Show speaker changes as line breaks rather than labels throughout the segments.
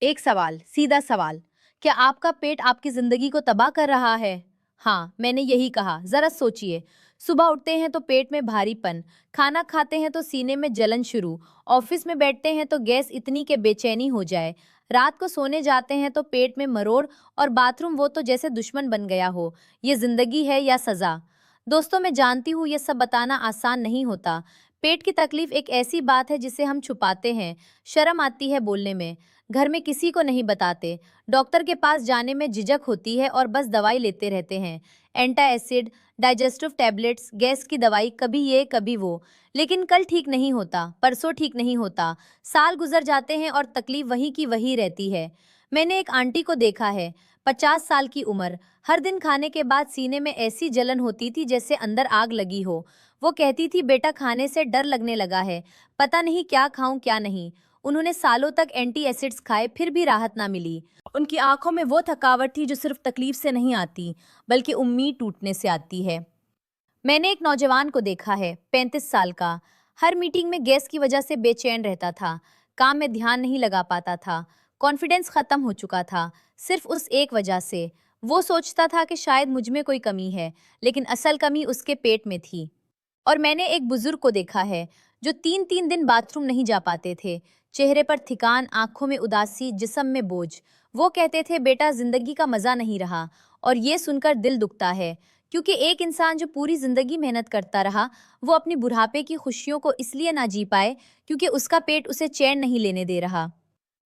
एक सवाल, सीधा सवाल। क्या आपका पेट आपकी जिंदगी को तबाह कर रहा है? हाँ, मैंने यही कहा। जरा सोचिए। सुबह उठते हैं तो पेट में भारीपन, खाना खाते हैं तो सीने में जलन शुरू, ऑफिस में बैठते हैं तो गैस इतनी के बेचैनी हो जाए, रात को सोने जाते हैं तो पेट में मरोड़ और बाथरूम वो तो जैसे दुश्मन बन गया हो। ये जिंदगी है या सजा? दोस्तों, मैं जानती हूँ ये सब बताना आसान नहीं होता। पेट की तकलीफ एक ऐसी बात है जिसे हम छुपाते हैं, शर्म आती है बोलने में, घर में किसी को नहीं बताते, डॉक्टर के पास जाने में झिझक होती है और बस दवाई लेते रहते हैं। एंटासिड, डाइजेस्टिव टैबलेट्स, गैस की दवाई, कभी ये कभी वो। लेकिन कल ठीक नहीं होता, परसों ठीक नहीं होता, साल गुजर जाते हैं और तकलीफ वही की वही रहती है। मैंने एक आंटी को देखा है, 50 साल की उम्र। हर दिन खाने के बाद सीने में ऐसी जलन होती थी जैसे अंदर आग लगी हो। वो कहती थी, बेटा खाने से डर लगने लगा है, पता नहीं क्या खाऊं क्या नहीं। उन्होंने सालों तक एंटी एसिड्स खाए, फिर भी राहत ना मिली। उनकी आंखों में वो थकावट थी जो सिर्फ तकलीफ से नहीं आती, बल्कि उम्मीद टूटने से आती है। मैंने एक नौजवान को देखा है, 35 साल का। हर मीटिंग में गैस की वजह से बेचैन रहता था, काम में ध्यान नहीं लगा पाता था, कॉन्फिडेंस खत्म हो चुका था, सिर्फ उस एक वजह से। वो सोचता था कि शायद मुझ में कोई कमी है, लेकिन असल कमी उसके पेट में थी। और मैंने एक बुजुर्ग को देखा है, जो 3-3 दिन बाथरूम नहीं जा पाते थे, चेहरे पर थकान, आंखों में उदासी, जिस्म में बोझ। वो कहते थे, बेटा जिंदगी का मजा नहीं रहा। और ये सुनकर दिल दुखता है, क्योंकि एक इंसान जो पूरी जिंदगी मेहनत करता रहा, वो अपनी बुढ़ापे की खुशियों को इसलिए ना जी पाए क्योंकि उसका पेट उसे चैन नहीं लेने दे रहा।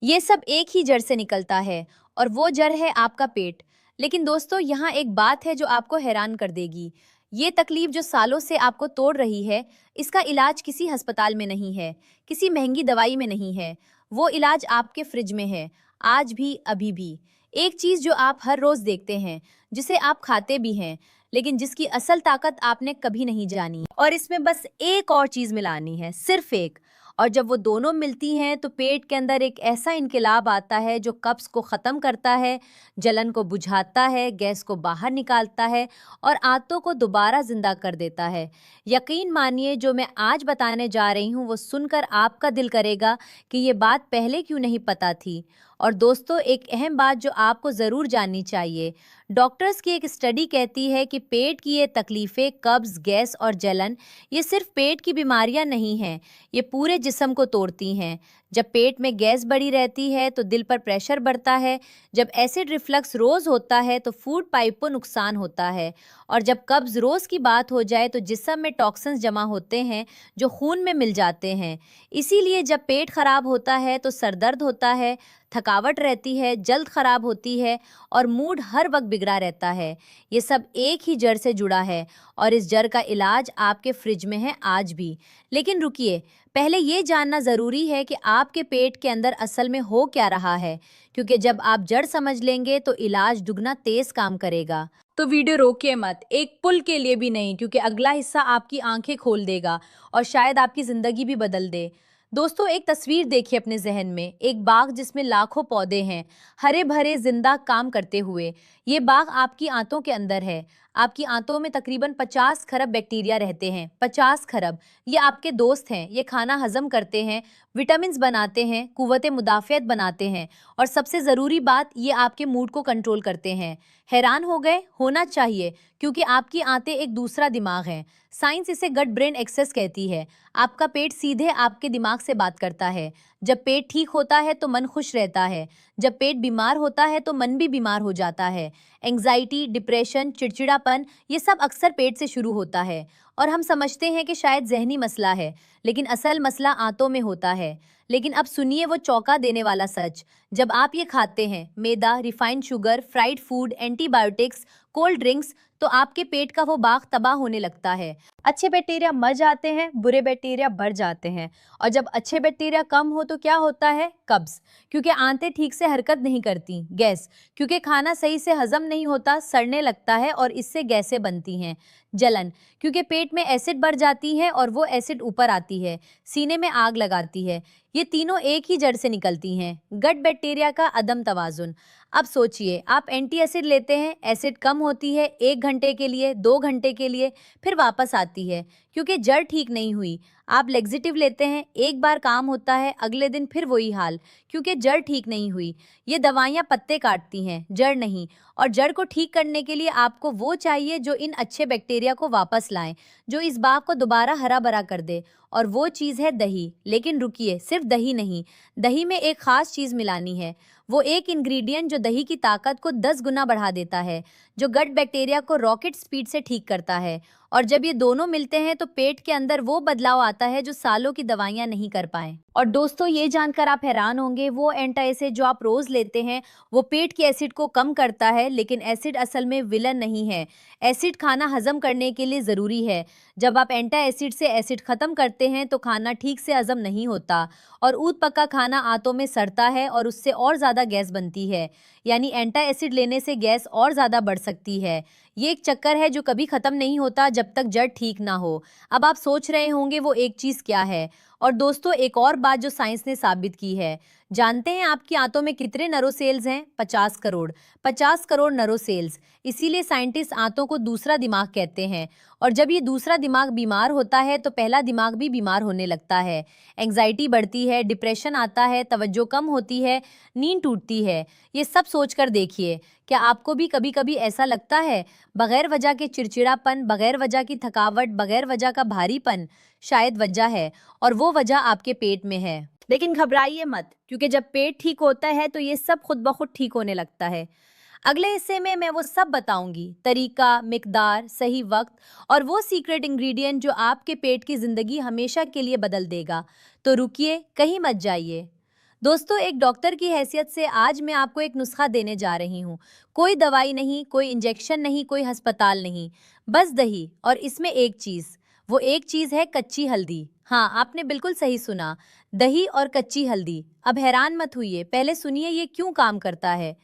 ये सब एक ही जड़ से निकलता है, और वो जड़ है आपका पेट। लेकिन दोस्तों, यहाँ एक बात है जो आपको हैरान कर देगी। ये तकलीफ जो सालों से आपको तोड़ रही है, इसका इलाज किसी अस्पताल में नहीं है, किसी महंगी दवाई में नहीं है। वो इलाज आपके फ्रिज में है, आज भी, अभी भी। एक चीज जो आप हर रोज देखते हैं, जिसे आप खाते भी हैं, लेकिन जिसकी असल ताकत आपने कभी नहीं जानी। और इसमें बस एक और चीज मिलानी है, सिर्फ एक। और जब वो दोनों मिलती हैं तो पेट के अंदर एक ऐसा इनकलाब आता है जो कब्ज को ख़त्म करता है, जलन को बुझाता है, गैस को बाहर निकालता है और आंतों को दोबारा जिंदा कर देता है। यकीन मानिए, जो मैं आज बताने जा रही हूँ वो सुनकर आपका दिल करेगा कि ये बात पहले क्यों नहीं पता थी। और दोस्तों, एक अहम बात जो आपको ज़रूर जाननी चाहिए। डॉक्टर्स की एक स्टडी कहती है कि पेट की ये तकलीफ़ें, कब्ज़, गैस और जलन, ये सिर्फ पेट की बीमारियां नहीं हैं, ये पूरे जिस्म को तोड़ती हैं। जब पेट में गैस बढ़ी रहती है तो दिल पर प्रेशर बढ़ता है, जब एसिड रिफ्लक्स रोज़ होता है तो फूड पाइप को नुकसान होता है, और जब कब्ज़ रोज़ की बात हो जाए तो जिस्म में टॉक्सिन्स जमा होते हैं जो खून में मिल जाते हैं। इसीलिए जब पेट खराब होता है तो सर दर्द होता है, थकावट रहती है, जल्द खराब होती है और मूड हर वक्त बिगड़ा रहता है। ये सब एक ही जड़ से जुड़ा है, और इस जड़ का इलाज आपके फ्रिज में है आज भी। लेकिन रुकिए, पहले ये जानना ज़रूरी है कि आपके पेट के अंदर असल में हो क्या रहा है, क्योंकि जब आप जड़ समझ लेंगे तो इलाज दुगना तेज काम करेगा। तो वीडियो रोकिए मत, एक पुल के लिए भी नहीं, क्योंकि अगला हिस्सा आपकी आंखें खोल देगा और शायद आपकी ज़िंदगी भी बदल दे। दोस्तों, एक तस्वीर देखिए अपने जहन में, एक बाग जिसमें लाखों पौधे हैं, हरे भरे, जिंदा काम करते हुए। ये बाग आपकी आंतों के अंदर है। आपकी आंतों में तकरीबन 50 खरब बैक्टीरिया रहते हैं, 50 खरब। ये आपके दोस्त हैं, ये खाना हजम करते हैं, विटामिन्स बनाते हैं, कुव्वते मुदाफ़ियत बनाते हैं, और सबसे ज़रूरी बात, ये आपके मूड को कंट्रोल करते हैं। हैरान हो गए? होना चाहिए, क्योंकि आपकी आंतें एक दूसरा दिमाग हैं। साइंस इसे गट ब्रेन एक्सेस कहती है। आपका पेट सीधे आपके दिमाग से बात करता है। जब पेट ठीक होता है तो मन खुश रहता है, जब पेट बीमार होता है तो मन भी बीमार हो जाता है। एंग्जाइटी, डिप्रेशन, चिड़चिड़ापन, ये सब अक्सर पेट से शुरू होता है। और हम समझते हैं कि शायद जहनी मसला है, लेकिन असल मसला आंतों में होता है। लेकिन अब सुनिए वो चौंका देने वाला सच। जब आप ये खाते हैं, मैदा, refined sugar, fried food, antibiotics, cold drinks, तो आपके पेट का वो बाग तबाह होने लगता है। अच्छे बैक्टीरिया मर जाते हैं, बुरे बैक्टीरिया बढ़ जाते हैं। और जब अच्छे बैक्टीरिया कम हो तो क्या होता है? कब्ज, क्योंकि आंतें ठीक से हरकत नहीं करती। गैस, क्योंकि खाना सही से हजम नहीं होता, सड़ने लगता है और इससे गैसें बनती हैं। जलन, क्योंकि पेट में एसिड बढ़ जाती है और वो एसिड ऊपर आती है, सीने में आग लगाती है। ये तीनों एक ही जड़ से निकलती हैं। गट बैक्टीरिया का अदम तवाजुन। अब सोचिए, आप एंटी एसिड लेते हैं, एसिड कम होती है 1 घंटे के लिए, 2 घंटे के लिए, फिर वापस आती है, क्योंकि जड़ ठीक नहीं हुई। आप लेक्सिटिव लेते हैं, एक बार काम होता है, अगले दिन फिर वही हाल, क्योंकि जड़ ठीक नहीं हुई। ये दवाइयाँ पत्ते काटती हैं, जड़ नहीं। और जड़ को ठीक करने के लिए आपको वो चाहिए जो इन अच्छे बैक्टीरिया को वापस लाएं, जो इस बाग को दोबारा हरा भरा कर दे। और वो चीज़ है दही। लेकिन रुकिए, सिर्फ दही नहीं, दही में एक खास चीज़ मिलानी है। वो एक इंग्रेडिएंट जो दही की ताकत को 10 गुना बढ़ा देता है, जो गट बैक्टीरिया को रॉकेट स्पीड से ठीक करता है। और जब ये दोनों मिलते हैं तो पेट के अंदर वो बदलाव आता है जो सालों की दवाइयां नहीं कर पाए। और दोस्तों, ये जानकर आप हैरान होंगे, वो एंटासिड जो आप रोज लेते हैं वो पेट की एसिड को कम करता है, लेकिन एसिड असल में विलन नहीं है। एसिड खाना हजम करने के लिए ज़रूरी है। जब आप एंटासिड से एसिड खत्म करते हैं तो खाना ठीक से हजम नहीं होता और ऊद पका खाना आंतों में सड़ता है और उससे और ज़्यादा गैस बनती है। यानी एंटासिड लेने से गैस और ज़्यादा बढ़ सकती है। ये एक चक्कर है जो कभी खत्म नहीं होता जब तक जड़ ठीक ना हो। अब आप सोच रहे होंगे वो एक चीज़ क्या है। और दोस्तों, एक और बात जो साइंस ने साबित की है। जानते हैं आपकी आंतों में कितने नर्व सेल्स हैं? 50 करोड़। 50 crore nerve cells. इसीलिए साइंटिस्ट आंतों को दूसरा दिमाग कहते हैं। और जब ये दूसरा दिमाग बीमार होता है तो पहला दिमाग भी बीमार होने लगता है। एंग्जाइटी बढ़ती है, डिप्रेशन आता है, तवज्जो कम होती है, नींद टूटती है। ये सब सोचकर देखिए, क्या आपको भी कभी कभी ऐसा लगता है? बगैर वजह के चिड़चिड़ापन, बगैर वजह की थकावट, बगैर वजह का भारीपन। शायद वजह है, और वो वजह आपके पेट में है। लेकिन घबराइए मत, क्योंकि जब पेट ठीक होता है तो ये सब खुद ब खुद ठीक होने लगता है। अगले हिस्से में मैं वो सब बताऊंगी, तरीका, मिकदार, सही वक्त और वो सीक्रेट इंग्रेडिएंट जो आपके पेट की जिंदगी हमेशा के लिए बदल देगा। तो रुकिए, कहीं मत जाइए। दोस्तों, एक डॉक्टर की हैसियत से आज मैं आपको एक नुस्खा देने जा रही हूँ। कोई दवाई नहीं, कोई इंजेक्शन नहीं, कोई अस्पताल नहीं, बस दही। और इसमें एक चीज़, वो एक चीज़ है कच्ची हल्दी। हाँ, आपने बिल्कुल सही सुना, दही और कच्ची हल्दी। अब हैरान मत होइए, पहले सुनिए ये क्यों काम करता है।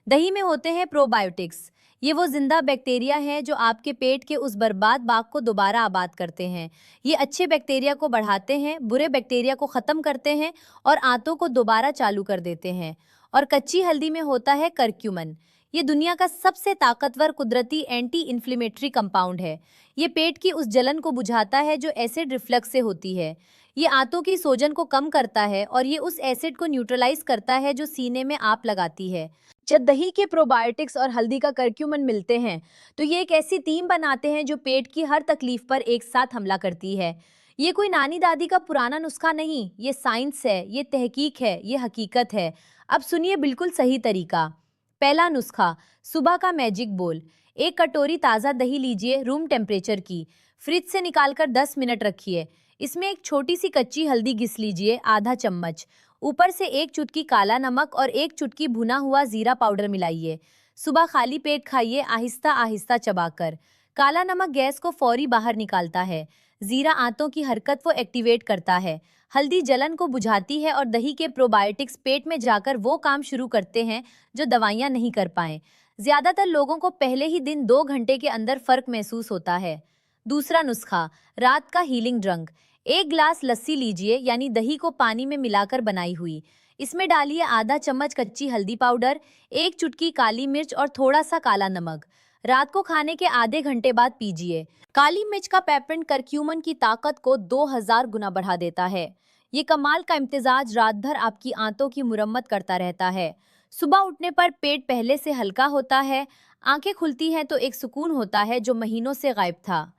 दही में होते हैं प्रोबायोटिक्स। ये वो जिंदा बैक्टीरिया हैं जो आपके पेट के उस बर्बाद बाग को दोबारा आबाद करते हैं। ये अच्छे बैक्टीरिया को बढ़ाते हैं, बुरे बैक्टीरिया को ख़त्म करते हैं और आंतों को दोबारा चालू कर देते हैं। और कच्ची हल्दी में होता है करक्यूमन। ये दुनिया का सबसे ताकतवर कुदरती एंटी इन्फ्लेमेटरी कंपाउंड है। ये पेट की उस जलन को बुझाता है जो एसिड रिफ्लक्स से होती है। ये आंतों की सूजन को कम करता है और ये उस एसिड को न्यूट्रलाइज करता है जो सीने में आप लगाती है। जब दही के प्रोबायोटिक्स और हल्दी का करक्यूमन मिलते हैं तो ये एक ऐसी टीम बनाते हैं जो पेट की हर तकलीफ पर एक साथ हमला करती है। ये कोई नानी दादी का पुराना नुस्खा नहीं, ये साइंस है, ये तहकीक है, ये हकीकत है। अब सुनिए बिल्कुल सही तरीका। पहला नुस्खा, सुबह का मैजिक बोल। एक कटोरी ताज़ा दही लीजिए, रूम टेम्परेचर की। फ्रिज से निकालकर 10 मिनट रखिए। इसमें एक छोटी सी कच्ची हल्दी घिस लीजिए, आधा चम्मच। ऊपर से एक चुटकी काला नमक और एक चुटकी भुना हुआ जीरा पाउडर मिलाइए। सुबह खाली पेट खाइए, आहिस्ता आहिस्ता चबाकर। काला नमक गैस को फौरी बाहर निकालता है। जीरा आंतों की हरकत को एक्टिवेट करता है। हल्दी जलन को बुझाती है और दही के प्रोबायोटिक्स पेट में जाकर वो काम शुरू करते हैं जो दवाइयाँ नहीं कर पाए। ज्यादातर लोगों को पहले ही दिन 2 घंटे के अंदर फर्क महसूस होता है। दूसरा नुस्खा, रात का हीलिंग ड्रंक। एक गिलास लस्सी लीजिए, यानी दही को पानी में मिलाकर बनाई हुई। इसमें डालिए आधा चम्मच कच्ची हल्दी पाउडर, एक चुटकी काली मिर्च और थोड़ा सा काला नमक। रात को खाने के आधे घंटे बाद पीजिए। काली मिर्च का पेपरेंट करक्यूमन की ताकत को 2000 गुना बढ़ा देता है। ये कमाल का इम्तिजाज रात भर आपकी आंतों की मुरम्मत करता रहता है। सुबह उठने पर पेट पहले से हल्का होता है, आंखें खुलती हैं तो एक सुकून होता है जो महीनों से गायब था।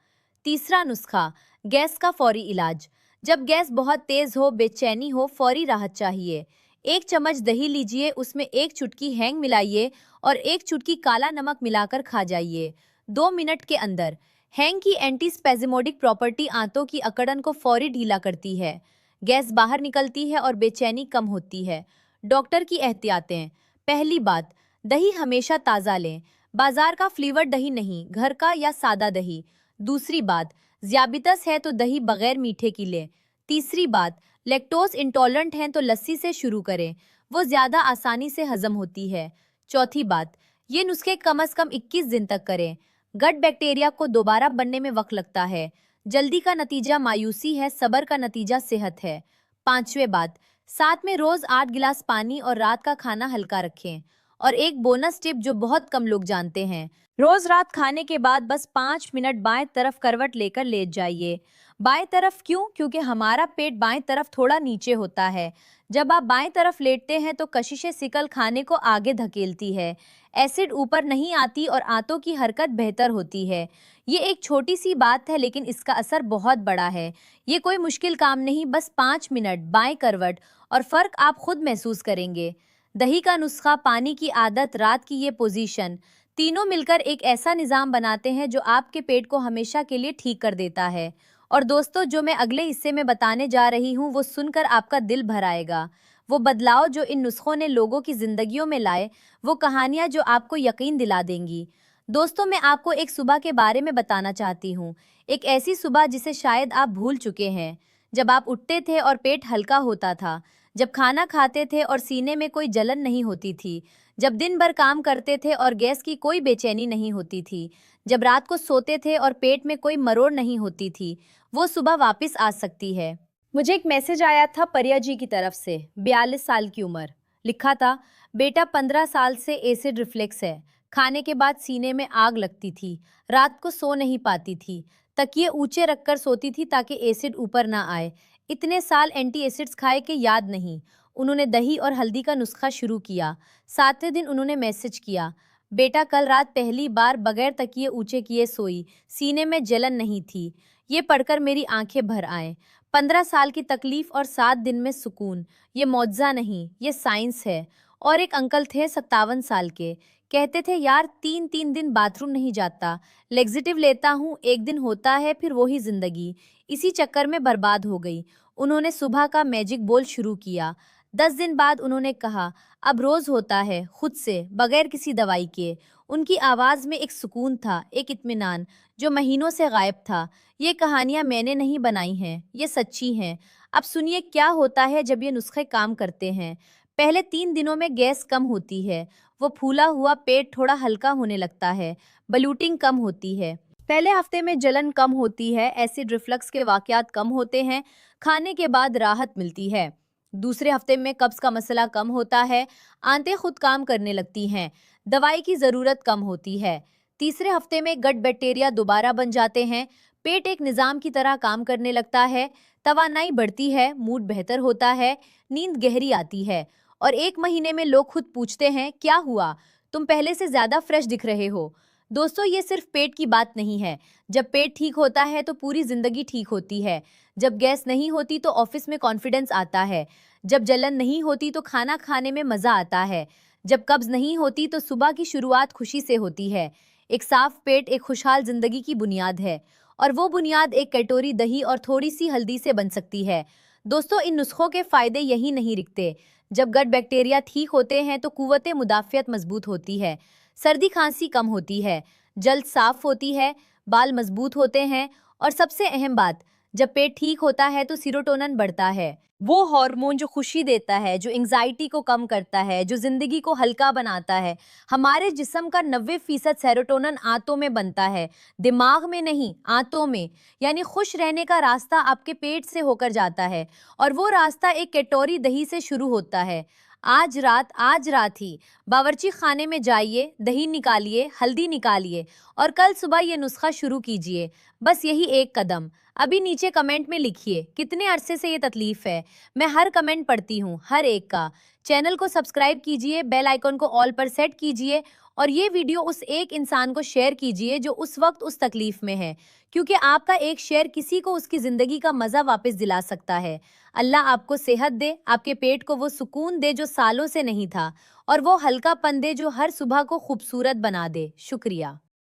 तीसरा नुस्खा, गैस का फौरी इलाज। जब गैस बहुत तेज हो, बेचैनी हो, फौरी राहत चाहिए। एक चम्मच दही लीजिए, उसमें एक चुटकी हींग मिलाइए और एक चुटकी काला नमक मिलाकर खा जाइए 2 मिनट के अंदर। हींग की एंटीस्पेज़मोडिक प्रॉपर्टी आंतों की अकड़न को फौरी ढीला करती है। गैस बाहर निकलती है और बेचैनी कम होती है। डॉक्टर की एहतियातें। पहली बात, दही हमेशा ताज़ा लें। बाजार का फ्लेवर दही नहीं, घर का या सादा दही। दूसरी बात, ज़ियाबितस है तो दही बगैर मीठे की लें। तीसरी बात, लैक्टोज इंटॉलरेंट हैं तो लस्सी से शुरू करें, वो ज़्यादा आसानी से हजम होती है। चौथी बात, ये नुस्खे कम से कम 21 दिन तक करें। गट बैक्टीरिया को दोबारा बनने में वक्त लगता है। जल्दी का नतीजा मायूसी है, सब्र का नतीजा सेहत है। पांचवें बात, साथ में रोज़ 8 गिलास पानी और रात का खाना हल्का रखें। और एक बोनस टिप जो बहुत कम लोग जानते हैं, रोज रात खाने के बाद बस 5 मिनट बाएं तरफ करवट लेकर लेट जाइए। बाएं तरफ क्यों? क्योंकि हमारा पेट बाएं तरफ थोड़ा नीचे होता है। जब आप बाएं तरफ लेटते हैं तो कशिशे सिकल खाने को आगे धकेलती है। एसिड ऊपर नहीं आती और आंतों की हरकत बेहतर होती है। ये एक छोटी सी बात है लेकिन इसका असर बहुत बड़ा है। ये कोई मुश्किल काम नहीं, बस 5 मिनट बाएं करवट और फर्क आप खुद महसूस करेंगे। दही का नुस्खा, पानी की आदत, रात की ये पोजीशन, तीनों मिलकर एक ऐसा निज़ाम बनाते हैं जो आपके पेट को हमेशा के लिए ठीक कर देता है। और दोस्तों, जो मैं अगले हिस्से में बताने जा रही हूँ वो सुनकर आपका दिल भर आएगा। वो बदलाव जो इन नुस्खों ने लोगों की जिंदगियों में लाए, वो कहानियाँ जो आपको यकीन दिला देंगी। दोस्तों, मैं आपको एक सुबह के बारे में बताना चाहती हूँ। एक ऐसी सुबह जिसे शायद आप भूल चुके हैं। जब आप उठते थे और पेट हल्का होता था, जब खाना खाते थे और सीने में कोई जलन नहीं होती थी, जब दिन भर काम करते थे और गैस की कोई बेचैनी नहीं होती थी, जब रात को सोते थे और पेट में कोई मरोड़ नहीं होती थी, वो सुबह वापस आ सकती है। मुझे एक मैसेज आया था परिया जी की तरफ से, 42 साल की उम्र। लिखा था, बेटा 15 साल से एसिड रिफ्लेक्स है। खाने के बाद सीने में आग लगती थी, रात को सो नहीं पाती थी, तकिए ऊंचे रखकर सोती थी ताकि एसिड ऊपर ना आए। इतने साल एंटी एसिड्स खाए के याद नहीं। उन्होंने दही और हल्दी का नुस्खा शुरू किया। 7वें दिन उन्होंने मैसेज किया, बेटा कल रात पहली बार बगैर तकिए ऊंचे किए सोई, सीने में जलन नहीं थी। ये पढ़कर मेरी आंखें भर आए। 15 साल की तकलीफ और 7 दिन में सुकून। ये मौजज़ा नहीं, ये साइंस है। और एक अंकल थे 57 साल के, कहते थे यार 3-3 दिन बाथरूम नहीं जाता, लेग्जिटिव लेता हूँ, एक दिन होता है फिर वही जिंदगी। इसी चक्कर में बर्बाद हो गई। उन्होंने सुबह का मैजिक बोल शुरू किया। 10 दिन बाद उन्होंने कहा, अब रोज होता है, खुद से, बगैर किसी दवाई के। उनकी आवाज में एक सुकून था, एक इत्मीनान जो महीनों से गायब था। ये कहानियां मैंने नहीं बनाई हैं, ये सच्ची हैं। अब सुनिए क्या होता है जब ये नुस्खे काम करते हैं। पहले 3 दिनों में गैस कम होती है, वो फूला हुआ पेट थोड़ा हल्का होने लगता है, ब्लूटिंग कम होती है। पहले हफ्ते में जलन कम होती है, एसिड रिफ्लक्स के वाकयात कम होते हैं, खाने के बाद राहत मिलती है। दूसरे हफ्ते में कब्ज का मसला कम होता है, आंतें खुद काम करने लगती हैं, दवाई की ज़रूरत कम होती है। तीसरे हफ्ते में गट बैक्टीरिया दोबारा बन जाते हैं, पेट एक निज़ाम की तरह काम करने लगता है, तवानाई बढ़ती है, मूड बेहतर होता है, नींद गहरी आती है। और 1 महीने में लोग खुद पूछते हैं, क्या हुआ, तुम पहले से ज़्यादा फ्रेश दिख रहे हो। दोस्तों, ये सिर्फ पेट की बात नहीं है। जब पेट ठीक होता है तो पूरी ज़िंदगी ठीक होती है। जब गैस नहीं होती तो ऑफिस में कॉन्फिडेंस आता है। जब जलन नहीं होती तो खाना खाने में मज़ा आता है। जब कब्ज़ नहीं होती तो सुबह की शुरुआत खुशी से होती है। एक साफ पेट एक खुशहाल ज़िंदगी की बुनियाद है। और वो बुनियाद एक कटोरी दही और थोड़ी सी हल्दी से बन सकती है। दोस्तों, इन नुस्खों के फ़ायदे यही नहीं रिकते। जब गट बैक्टीरिया ठीक होते हैं तो कुव्वत मुदाफ़ियत मजबूत होती है, सर्दी खांसी कम होती है, जल्द साफ होती है, बाल मजबूत होते हैं और सबसे अहम बात, जब पेट ठीक होता है तो सीरोटोनिन बढ़ता है। वो हार्मोन जो खुशी देता है, जो एंग्जाइटी को कम करता है, जो जिंदगी को हल्का बनाता है। हमारे जिस्म का 90% सेरोटोनिन आंतों में बनता है, दिमाग में नहीं, आंतों में। यानी खुश रहने का रास्ता आपके पेट से होकर जाता है और वो रास्ता एक कटोरी दही से शुरू होता है। आज रात ही बावर्ची खाने में जाइए, दही निकालिए, हल्दी निकालिए और कल सुबह ये नुस्खा शुरू कीजिए। बस यही एक कदम। अभी नीचे कमेंट में लिखिए कितने अरसे से ये तकलीफ है। मैं हर कमेंट पढ़ती हूँ, हर एक का। चैनल को सब्सक्राइब कीजिए, बेल आइकन को ऑल पर सेट कीजिए और ये वीडियो उस एक इंसान को शेयर कीजिए जो उस वक्त उस तकलीफ में है, क्योंकि आपका एक शेयर किसी को उसकी जिंदगी का मजा वापस दिला सकता है। अल्लाह आपको सेहत दे, आपके पेट को वो सुकून दे जो सालों से नहीं था और वो हल्कापन दे जो हर सुबह को खूबसूरत बना दे। शुक्रिया।